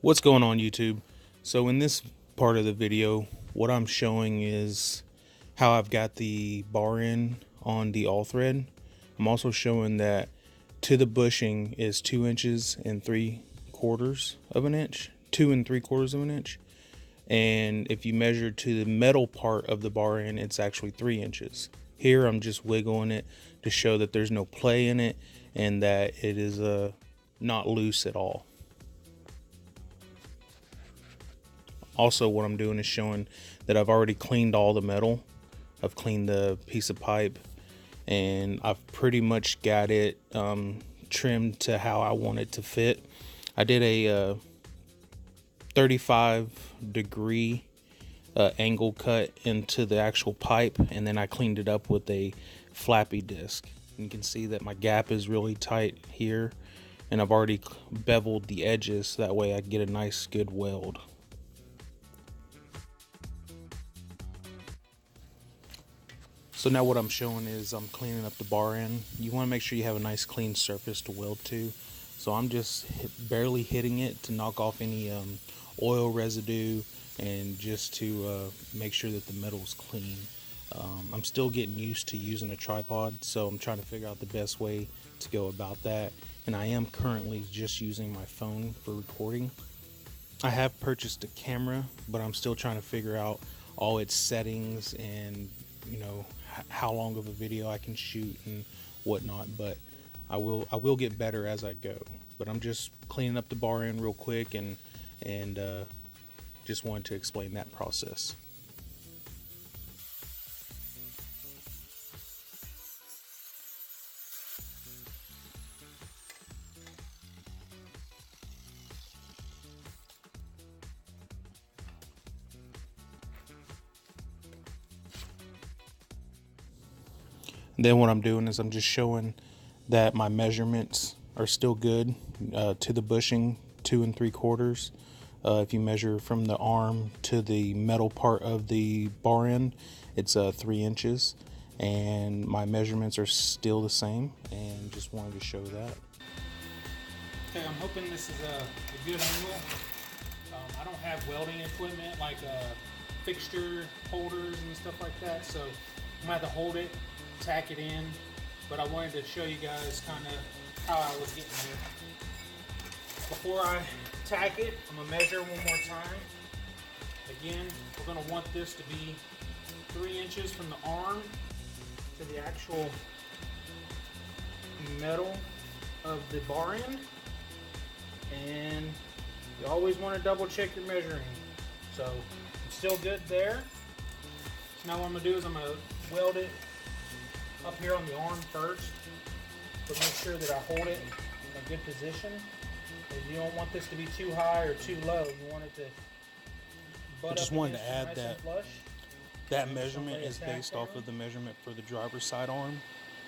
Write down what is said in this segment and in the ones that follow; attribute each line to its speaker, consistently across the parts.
Speaker 1: What's going on, YouTube? So in this part of the video, what I'm showing is how I've got the bar end on the all thread. I'm also showing that to the bushing is 2 inches and 3/4 of an inch, 2 3/4 of an inch. And if you measure to the metal part of the bar end, it's actually 3 inches. Here I'm just wiggling it to show that there's no play in it and that it is not loose at all. Also, what I'm doing is showing that I've already cleaned all the metal. I've cleaned the piece of pipe, and I've pretty much got it trimmed to how I want it to fit. I did a 35-degree angle cut into the actual pipe, and then I cleaned it up with a flappy disc. And you can see that my gap is really tight here, and I've already beveled the edges so that way I get a nice good weld. So now what I'm showing is I'm cleaning up the bar end. You want to make sure you have a nice clean surface to weld to. So I'm just barely hitting it to knock off any oil residue and just to make sure that the metal's clean. I'm still getting used to using a tripod, so I'm trying to figure out the best way to go about that. And I am currently just using my phone for recording. I have purchased a camera, but I'm still trying to figure out all its settings and how long of a video I can shoot and whatnot. But I will get better as I go. But I'm just cleaning up the bar end real quick and just wanted to explain that process. Then what I'm doing is I'm just showing that my measurements are still good to the bushing, 2 3/4. If you measure from the arm to the metal part of the bar end, it's 3 inches, and my measurements are still the same. And just wanted to show that.
Speaker 2: Okay, I'm hoping this is a good angle. I don't have welding equipment like fixture holders and stuff like that, so I'm gonna have to hold it, tack it in, but I wanted to show you guys kind of how I was getting there. Before I tack it, I'm gonna measure one more time. Again, we're gonna want this to be 3 inches from the arm to the actual metal of the bar end, and you always want to double check your measuring. So I'm still good there. So now what I'm gonna do is I'm gonna weld it up here on the arm first, to make sure that I hold it in a good position. You don't want this to be too high or too low. You want it to butt up. I
Speaker 1: just wanted to add
Speaker 2: nice
Speaker 1: that that measurement is based off of the measurement for the driver's side arm.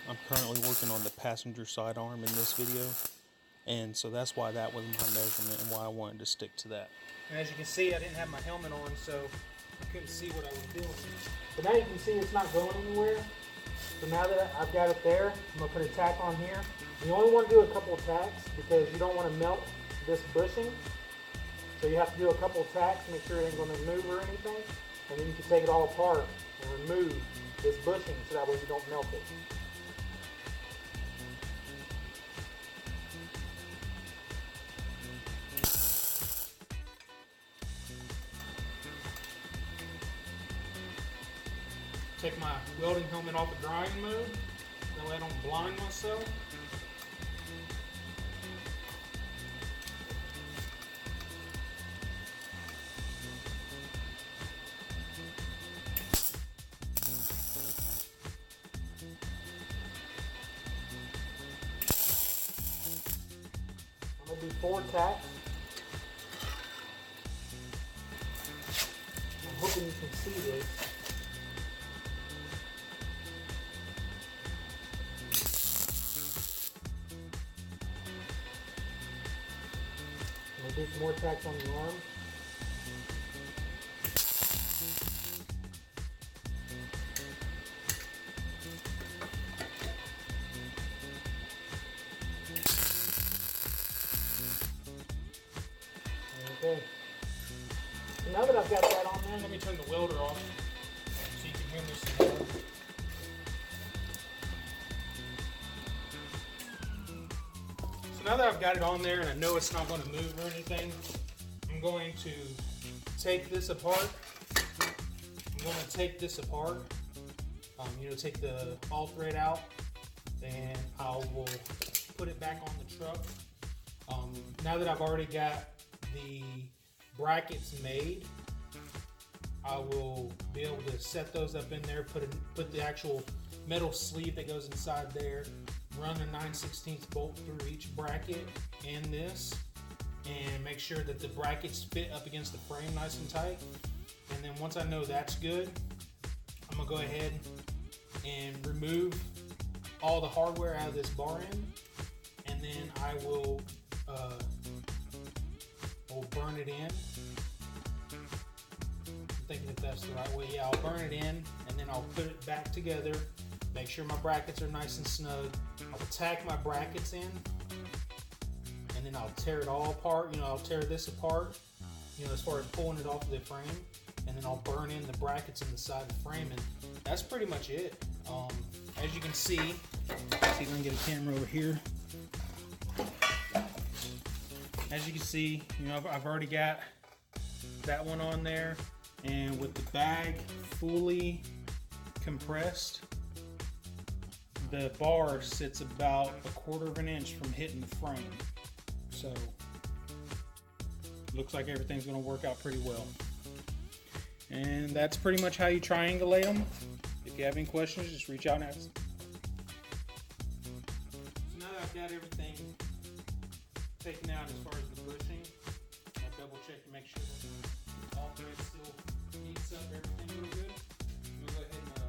Speaker 1: I'm currently working on the passenger side arm in this video, and so that's why that was my measurement and why I wanted to stick to that.
Speaker 2: And as you can see, I didn't have my helmet on, so I couldn't see what I was doing. But now you can see it's not going anywhere. So now that I've got it there, I'm going to put a tack on here. You only want to do a couple of tacks because you don't want to melt this bushing. So you have to do a couple of tacks, make sure it ain't going to move or anything. And then you can take it all apart and remove this bushing so that way you don't melt it. Take my welding helmet off of drying mode, that way I don't blind myself. I'm going to do 4 tacks. I'm hoping you can see this. Do some more tacks on the arm. Okay. So now that I've got that on there, let me turn the welder off so you can hear me some more. So now that I've got it on there and I know it's not going to move or anything, I'm going to take this apart. Take the ball thread out, and I will put it back on the truck. Now that I've already got the brackets made, I will be able to set those up in there, put the actual metal sleeve that goes inside there, run a 9/16 bolt through each bracket and this, and make sure that the brackets fit up against the frame nice and tight. And then once I know that's good, I'm gonna go ahead and remove all the hardware out of this bar end, and then I will burn it in. I'm thinking if that's the right way. Yeah, I'll burn it in, and then I'll put it back together, make sure my brackets are nice and snug. I'll tack my brackets in, and then I'll tear it all apart. I'll tear this apart, as far as pulling it off of the frame, and then I'll burn in the brackets in the side of the frame, and that's pretty much it. As you can see if I can get a camera over here. As you can see, I've already got that one on there, and with the bag fully compressed, the bar sits about 1/4 of an inch from hitting the frame. So looks like everything's going to work out pretty well. And that's pretty much how you triangulate them. If you have any questions, just reach out and ask. So now that I've got everything taken out as far as the bushing, I double check to make sure that all threads still meets up everything real good. We'll go ahead and